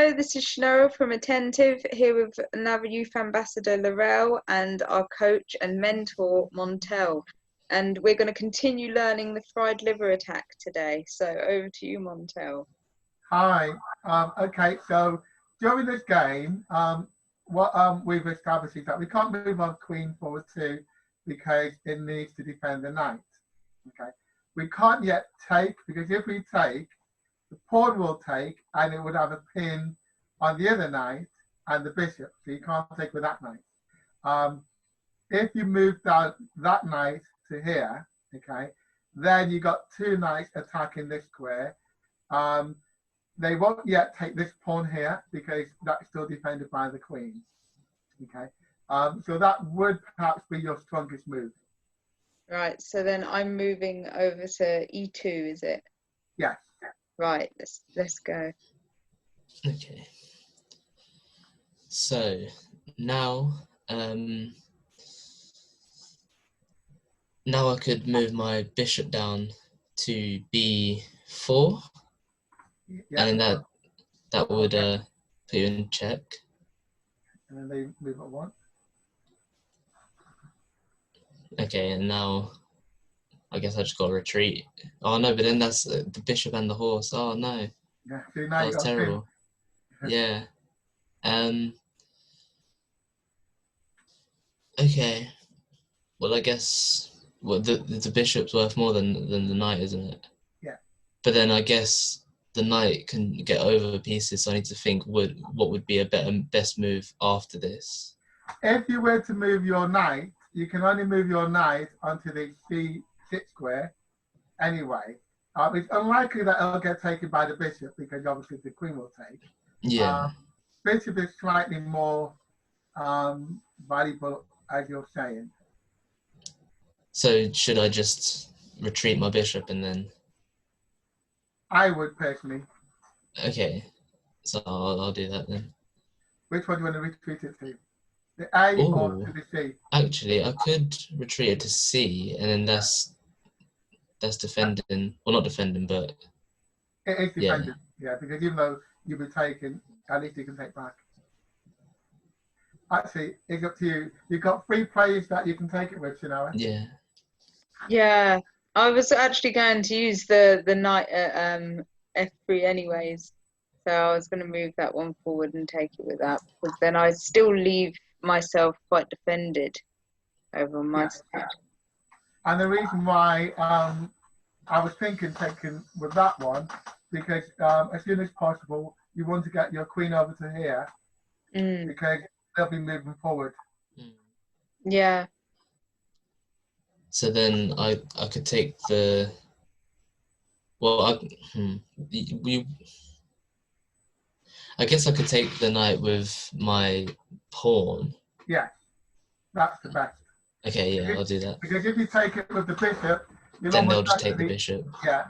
Hello, this is Shannara from Attentive, here with another Youth Ambassador Laurel and our coach and mentor Montel. And we're going to continue learning the fried liver attack today. So over to you, Montel. Hi. Okay, so during this game, what we've established is that we can't move our queen forward 2 because it needs to defend the knight. Okay, we can't yet take, because if we take, the pawn will take and it would have a pin on the other knight and the bishop, so you can't take with that knight. If you move down that knight to here, okay, then you got 2 knights attacking this square. They won't yet take this pawn here because that's still defended by the queen. Okay, so that would perhaps be your strongest move. Right, so then I'm moving over to e2, is it? Yes. Right, let's go. Okay. So now, now I could move my bishop down to b4, Yeah. and then that would put you in check. And then they move at 1. Okay, and now I guess I just got to retreat. Oh no, but then that's the bishop and the horse. Oh no, Yeah. So now that you was got terrible. Yeah. Okay. Well, I guess the bishop's worth more than the knight, isn't it? Yeah. But then I guess the knight can get over pieces, so I need to think what would be a best move after this. If you were to move your knight, you can only move your knight onto the c6 square anyway. It's unlikely that it'll get taken by the bishop because obviously the queen will take. Yeah. Bishop is slightly more valuable, as you're saying. So should I just retreat my bishop and then? I would personally. Okay, so I'll do that then. Which one do you want to retreat it to? The A or to the C? Actually, I could retreat it to C, and then that's defending. Well, not defending, but it is defending. Yeah, because even though you'll be taken, at least you can take back. Actually, it's up to you. You've got 3 players that you can take it with, Shannara. Yeah. Yeah, I was actually going to use the knight at f3 anyways. So I was going to move that one forward and take it with that, because then I still leave myself quite defended over on my side. And the reason why I was thinking taking with that one, because as soon as possible, you want to get your queen over to here, because they'll be moving forward. Yeah. So then I could take the. Well, I guess I could take the knight with my pawn. Yeah, that's the best. Okay, yeah, I'll do that. Because if you take it with the bishop, then they'll just take the bishop. Yeah.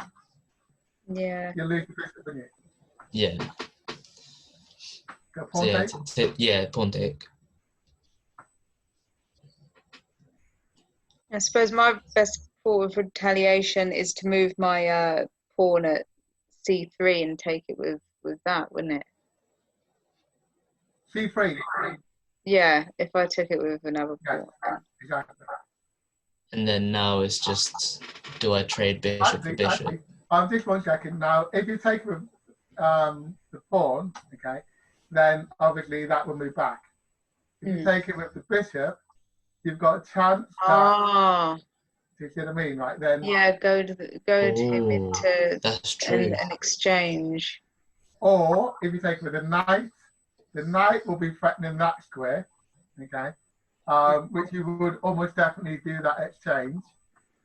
Yeah. You lose the bishop, don't you? Yeah. Got pawn take? Yeah, pawn take. I suppose my best forward retaliation is to move my pawn at c3 and take it with that, wouldn't it? c3. Yeah, if I took it with another pawn. Exactly. And then now it's just, do I trade bishop for bishop? Just 1 second. Now, if you take with the pawn, okay, then obviously that will move back. If you take it with the bishop, you've got a chance. Do you see what I mean? Right then. Yeah, go to him into that's true. An exchange. Or if you take it with the knight will be threatening that square, okay, which you would almost definitely do that exchange.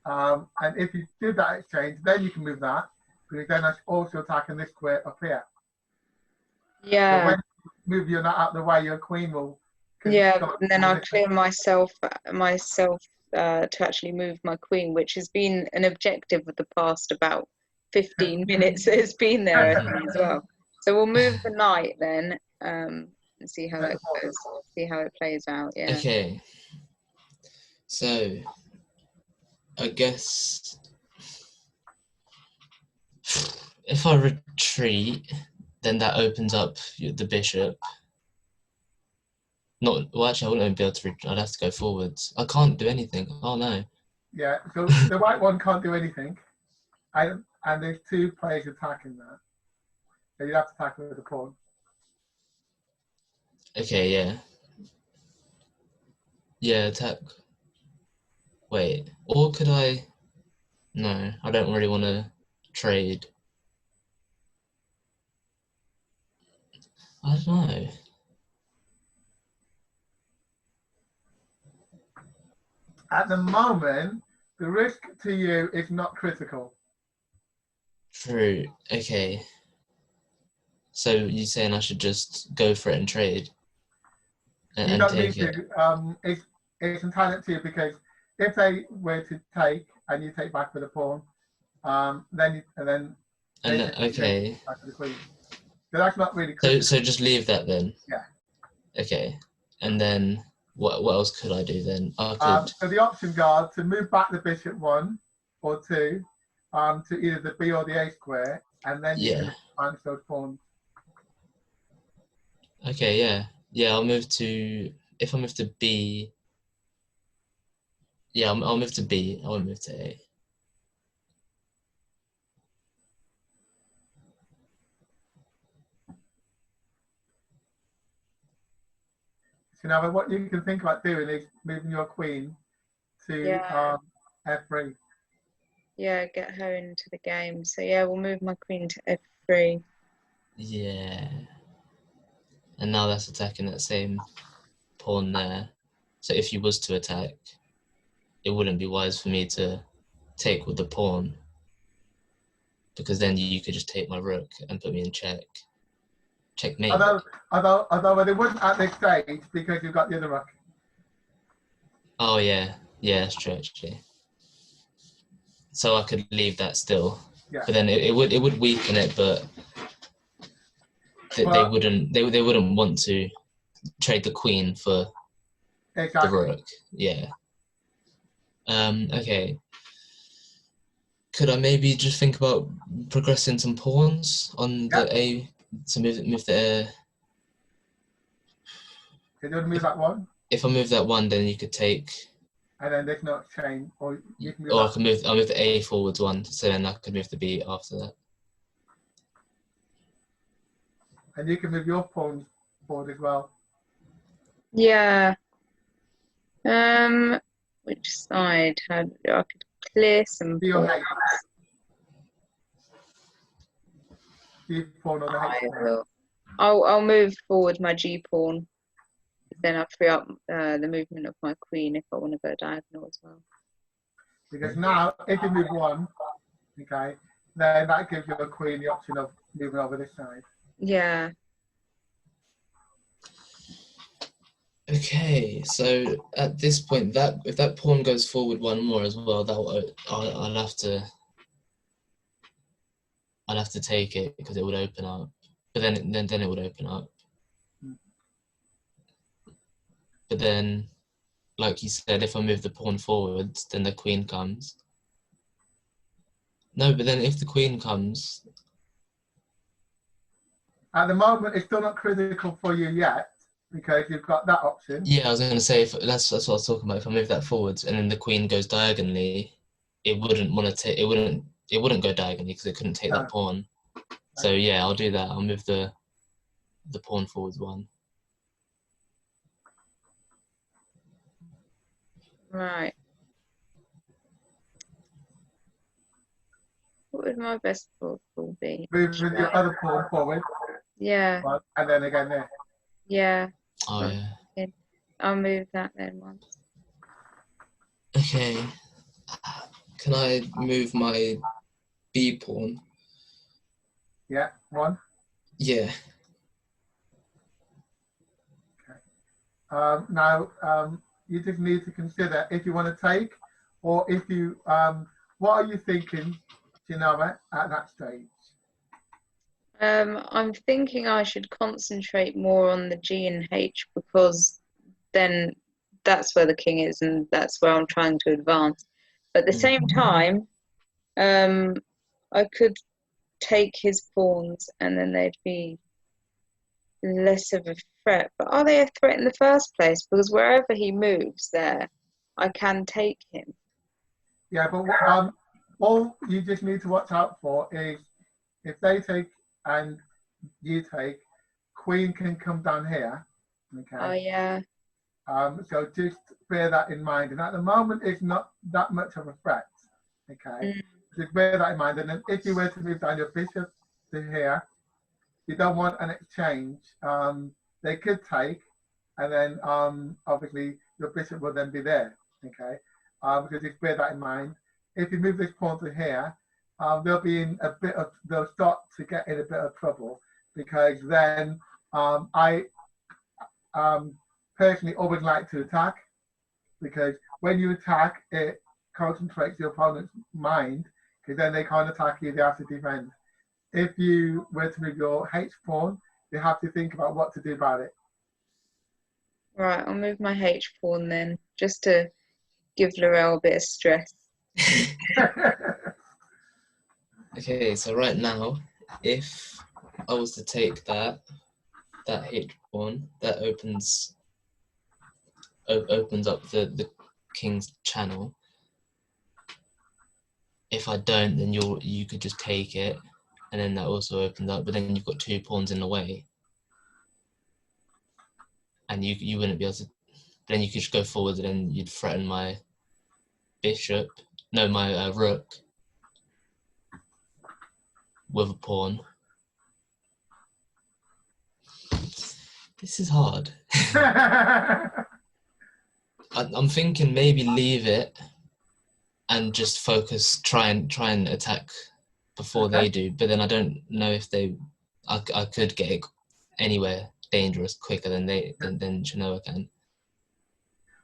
And if you did that exchange, then you can move that, because then that's also attacking this square up here. Yeah. So when you move your knight out of the way, your queen will. Yeah, and then I'll clear myself to actually move my queen, which has been an objective of the past about 15 minutes. It's been there as well. So we'll move the knight then, and see how it goes. See how it plays out. Yeah. Okay. So I guess if I retreat, then that opens up the bishop. Not well. Actually, I wouldn't be able to. I'd have to go forwards. I can't do anything. Oh no. Yeah, so the white one can't do anything. And there's two players attacking that. So you have to attack with the pawn. Okay. Yeah. Yeah. Attack. Wait. Or could I? No, I don't really want to trade. I don't know. At the moment, the risk to you is not critical. True. Okay. So you're saying I should just go for it and trade You and don't take need it? to. It's entirely up to you, because if they were to take and you take back with a pawn, then they can Okay. take back to the queen. So that's not really So critical. just leave that then. Yeah. Okay. And then what else could I do then? I could. So the options are to move back the bishop 1 or 2 to either the B or the A square, and then you Yeah. can advance those pawns. Okay. Yeah. Yeah. I'll move to. If I move to B. Yeah. I'll move to B. I won't move to A. So now what you can think about doing is moving your queen to Yeah. F3. Yeah, get her into the game. So yeah, we'll move my queen to F3. Yeah. And now that's attacking that same pawn there. So if you was to attack, it wouldn't be wise for me to take with the pawn, because then you could just take my rook and put me in check. Checkmate. Although they wouldn't at this stage, because you've got the other rook. Oh yeah, yeah, that's true actually. So I could leave that still, Yeah. but then it would weaken it, but they wouldn't want to trade the queen for Exactly. the rook. Yeah. Okay. Could I maybe just think about progressing some pawns on the A to move the So you want to move that one, if I move that one, then you could take, and then there's no chain, or you can move or I that. can move. I'll move the A forwards one, so then I could move the B after that. And you can move your pawns forward as well. Yeah. Which side? I could clear some B or pawns. H. B pawn or the H pawn. I'll move forward my G pawn. Then I'll free up the movement of my queen if I want to go diagonal as well. Because now, if you move one, okay, then that gives your queen the option of moving over this side. Yeah. Okay, so at this point, if that pawn goes forward one more as well, I'll have to take it, because it would open up. But then it would open up. But then, like you said, if I move the pawn forwards, then the queen comes. No, but then if the queen comes... At the moment, it's still not critical for you yet, because you've got that option. Yeah, I was going to say, that's what I was talking about. If I move that forwards and then the queen goes diagonally, it wouldn't want to take... It wouldn't go diagonally, because it couldn't take that pawn. So yeah, I'll do that. I'll move the pawn forwards one. Right. What would my best football be? Move with your other pawn forward. Yeah. And then again there. Yeah. Oh yeah. I'll move that then once. Okay. Can I move my B pawn? Yeah, one. Yeah. Okay. Now, you just need to consider if you want to take, or if you, what are you thinking, Genova, at that stage? I'm thinking I should concentrate more on the G and H, because then that's where the king is and that's where I'm trying to advance. But at the same time, I could take his pawns, and then they'd be less of a threat. But are they a threat in the first place? Because wherever he moves there, I can take him. Yeah, but all you just need to watch out for is if they take and you take, queen can come down here. Okay. Oh yeah. So just bear that in mind. And at the moment, it's not that much of a threat. Okay. Just bear that in mind. And then if you were to move down your bishop to here, you don't want an exchange. They could take, and then obviously your bishop will then be there. Okay. So just bear that in mind. If you move this pawn to here, they'll start to get in a bit of trouble, because then I personally always like to attack, because when you attack, it concentrates your opponent's mind, because then they can't attack you, they have to defend. If you were to move your H pawn, you have to think about what to do about it. Right, I'll move my H pawn then, just to give Laurel a bit of stress. Okay, so right now, if I was to take that H pawn, that opens up the king's channel. If I don't, then you could just take it, and then that also opens up. But then you've got 2 pawns in the way, and you wouldn't be able to. Then you could just go forward, and then you'd threaten my bishop. No, my rook with a pawn. This is hard. I'm thinking maybe leave it and just focus, try and attack before they do. But then I don't know if I could get it anywhere dangerous quicker than Genoa can.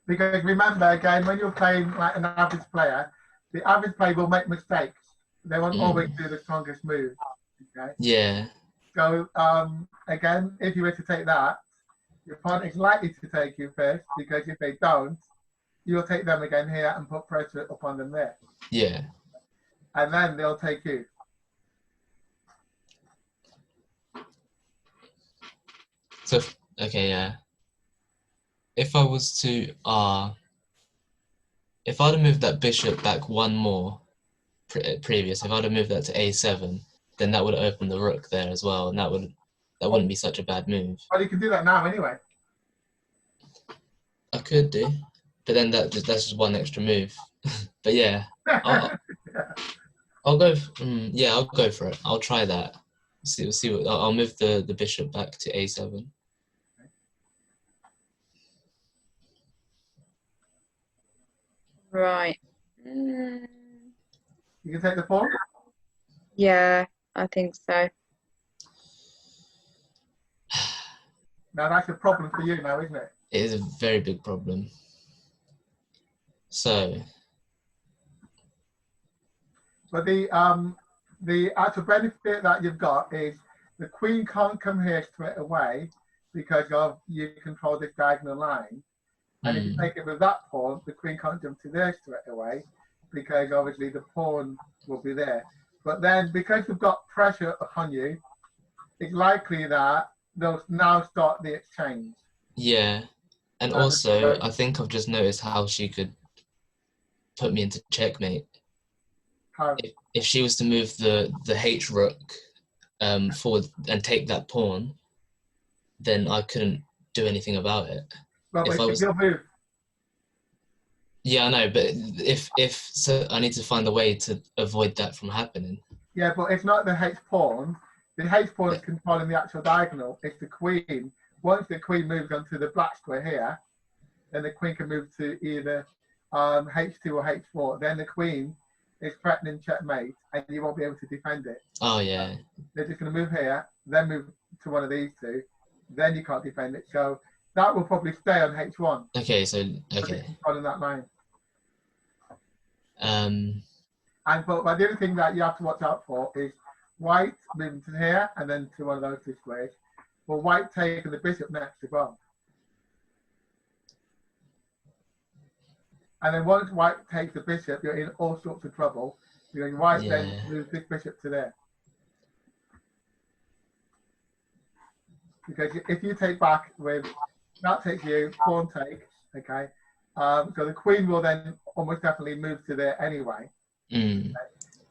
Because remember, again, when you're playing like an average player, the average player will make mistakes. They won't always do the strongest move. Okay. Yeah. So again, if you were to take that, your opponent is likely to take you first, because if they don't, you'll take them again here and put pressure upon them there. Yeah. And then they'll take you. So, okay, yeah. If I was to, if I'd have moved that bishop back one more previous, if I'd have moved that to a7, then that would have opened the rook there as well, and that wouldn't be such a bad move. Well, you can do that now anyway. I could do, but then that's just one extra move. But yeah, I'll go. Yeah, I'll go for it. I'll try that. See what I'll move the bishop back to a7. Right. You can take the pawn? Yeah, I think so. Now that's a problem for you now, isn't it? It is a very big problem. So. But the actual benefit that you've got is the queen can't come here straight away, because you control this diagonal line. And if you take it with that pawn, the queen can't jump to there straight away, because obviously the pawn will be there. But then, because you've got pressure upon you, it's likely that they'll now start the exchange. Yeah, and also I think I've just noticed how she could put me into checkmate. How? If she was to move the H rook forward and take that pawn, then I couldn't do anything about it. Well, if I was... move. Yeah, I know, but if so, I need to find a way to avoid that from happening. Yeah, but it's not the H pawn. The H pawn is controlling the actual diagonal. It's the queen. Once the queen moves onto the black square here, then the queen can move to either H2 or H4. Then the queen is threatening checkmate, and you won't be able to defend it. Oh yeah. They're just going to move here, then move to one of these two. Then you can't defend it. So that will probably stay on H1. Okay, so On that line. But the other thing that you have to watch out for is white moving to here and then to one of those 2 squares. Well, white taking the bishop next as well. And then once white takes the bishop, you're in all sorts of trouble, because white then moves this bishop to there. because if you take back with that takes you pawn take, okay. So the queen will then almost definitely move to there anyway. Mm.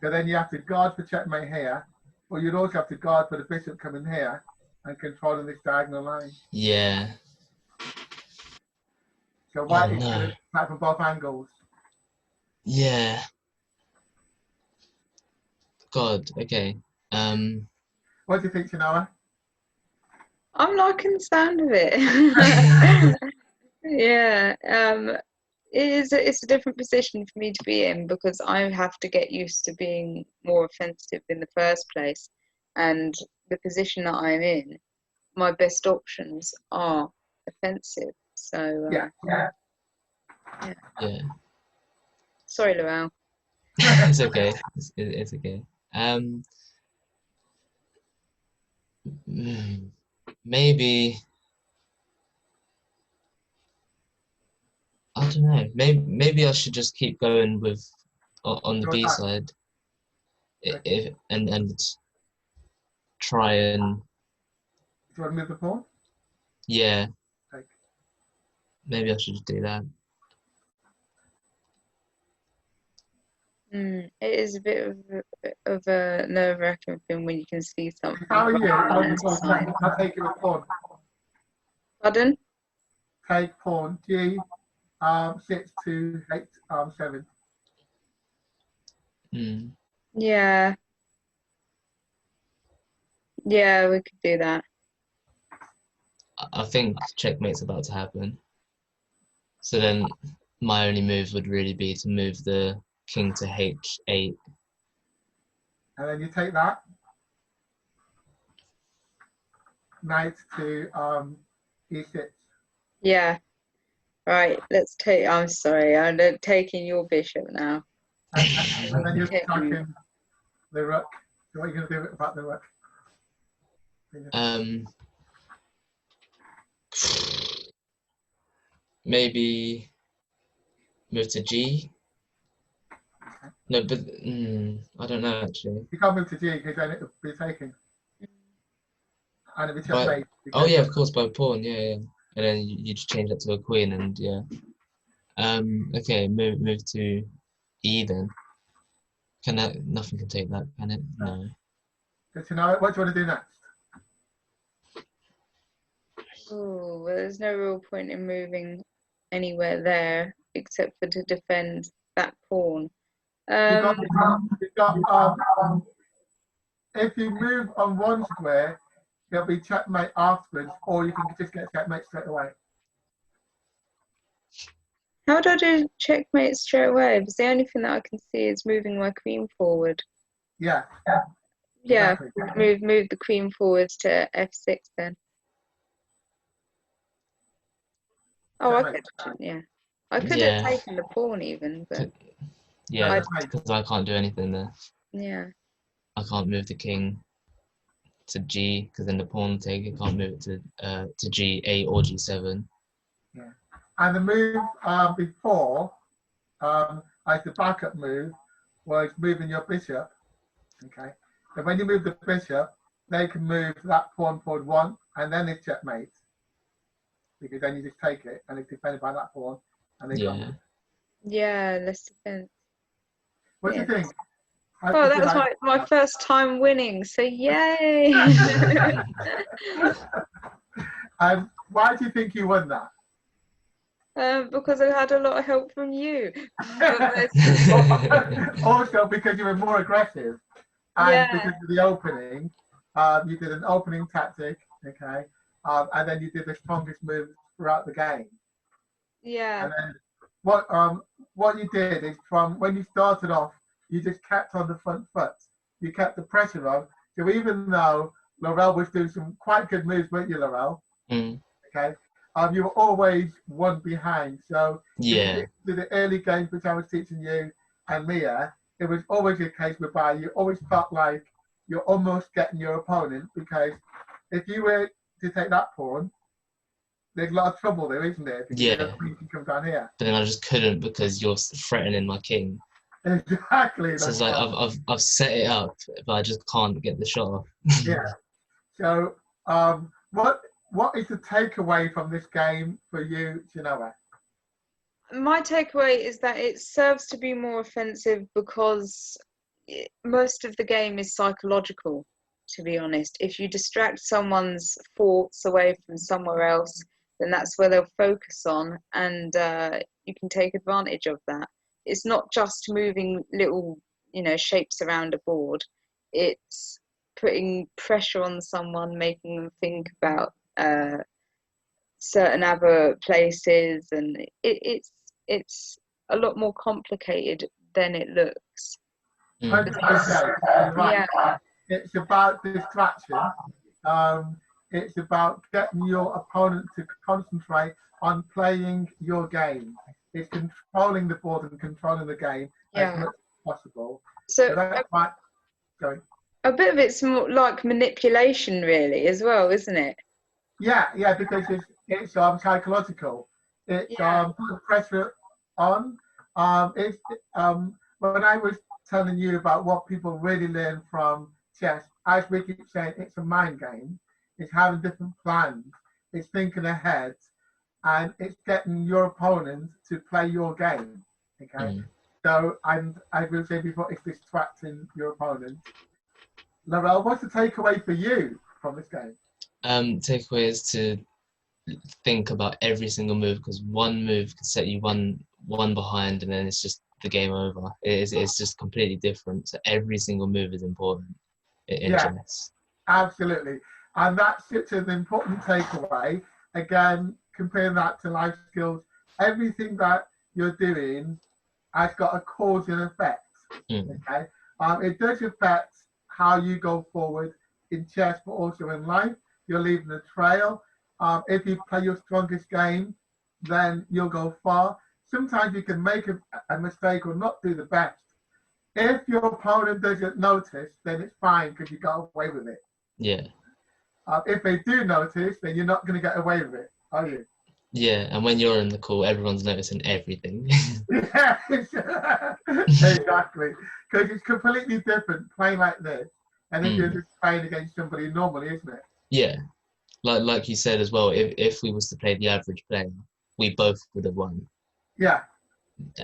So then you have to guard for checkmate here, or you'd also have to guard for the bishop coming here and controlling this diagonal line. Yeah. So white Oh, is no. going to attack from both angles. Yeah. God. Okay. What do you think, Shanoa? I'm liking the sound of it. Yeah, it's a different position for me to be in because I have to get used to being more offensive in the first place, and the position that I'm in, my best options are offensive. So Yeah. Yeah. sorry, Luell. It's okay. It's okay. Maybe I don't know. Maybe I should just keep going with on the Go B back. side, Okay. and try and Do you want to move the pawn? yeah. Like, Maybe I should just do that. It is a bit of a nerve-wracking thing when you can see something. how are you? on the side. I'll take it with pawn. Pardon? Take pawn. G 6 to H 7. Mm. Yeah. Yeah, we could do that. I think checkmate's about to happen. So then my only move would really be to move the king to H8. And then you take that. Knight to E6. Yeah. Right, let's take. I'm sorry, I'm taking your bishop now. And then you're Okay. attacking the rook. So what are you going to do about the rook? Maybe move to G. No, but I don't know actually. You can't move to G because then it will be taken. And it'll be checkmate. Oh yeah, of course, by pawn, yeah. And then you just change that to a queen, and yeah. Okay, move to E then. Can that? Nothing can take that, can it? No. Good to know. What do you want to do next? Oh, well, there's no real point in moving anywhere there except for to defend that pawn. You've got, if you move on one square, there'll be checkmate afterwards, or you can just get checkmate straight away. How do I do checkmate straight away? Because the only thing that I can see is moving my queen forward. Yeah. Yeah, Exactly. move the queen forwards to F6 then. Oh, I Checkmate. could, yeah. I could Yeah. have taken the pawn even, but Yeah, I'd- because I can't do anything there. yeah. I can't move the king to G because then the pawn take it. Can't move it to G8 or G7. And the move before, as the backup move, was moving your bishop. Okay. So when you move the bishop, they can move that pawn forward one, and then it's checkmate. Because then you just take it, and it's defended by that pawn, and they can't Yeah. move. Yeah, less defense. What do you think? How Oh, did that you was like- my first time winning, so yay! And why do you think you won that? Because I had a lot of help from you. Also, because you were more aggressive, and Yeah. because of the opening, you did an opening tactic, okay, and then you did the strongest move throughout the game. Yeah, And then what you did is from when you started off, you just kept on the front foot. You kept the pressure on. So even though Laurel was doing some quite good moves, weren't you, Laurel? Mm. Okay. You were always one behind. So Yeah. to the early games which I was teaching you and Mia, it was always a case whereby you always felt like you're almost getting your opponent, because if you were to take that pawn, there's a lot of trouble there, isn't there? Because Yeah. the queen can come down here. But then I just couldn't because you're threatening my king. Exactly. So it's that's like right. I've set it up, but I just can't get the shot off. Yeah. So what what is the takeaway from this game for you, Genoa? My takeaway is that it serves to be more offensive because most of the game is psychological, to be honest. If you distract someone's thoughts away from somewhere else, then that's where they'll focus on, and you can take advantage of that. It's not just moving little, shapes around a board. It's putting pressure on someone, making them think about certain other places, and it's a lot more complicated than it looks. 100%. You're right. Yeah. It's about distraction. It's about getting your opponent to concentrate on playing your game. It's controlling the board and controlling the game as much as possible. So that's why. Sorry. A bit of it's more like manipulation, really, as well, isn't it? Yeah, because it's psychological. It's put pressure on. When I was telling you about what people really learn from chess, as we keep saying, it's a mind game. It's having different plans. It's thinking ahead, and it's getting your opponent to play your game. Okay. So, and I will say before, it's distracting your opponent. Laurel, what's the takeaway for you from this game? Takeaway is to think about every single move, because one move can set you one behind, and then it's just the game over. It's just completely different. So every single move is important in chess. Absolutely, and that's such an important takeaway. Again, comparing that to life skills, everything that you're doing has got a cause and effect. Okay, it does affect how you go forward in chess, but also in life. You're leaving a trail. If you play your strongest game, then you'll go far. Sometimes you can make a mistake or not do the best. If your opponent doesn't notice, then it's fine because you got away with it. Yeah. If they do notice, then you're not going to get away with it, are you? Yeah, and when you're in the call, everyone's noticing everything. Yeah, exactly. Because it's completely different playing like this, and if you're just playing against somebody normally, isn't it? Yeah, like you said as well. If we was to play the average player, we both would have won. Yeah.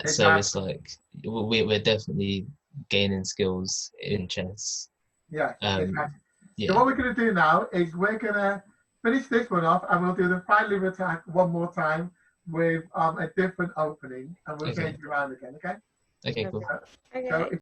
So it's like we're definitely gaining skills in chess. Yeah. Exactly. Yeah. So what we're going to do now is we're going to finish this one off, and we'll do the final attack one more time with a different opening, and we'll change it around again. Okay. Okay. Cool. So if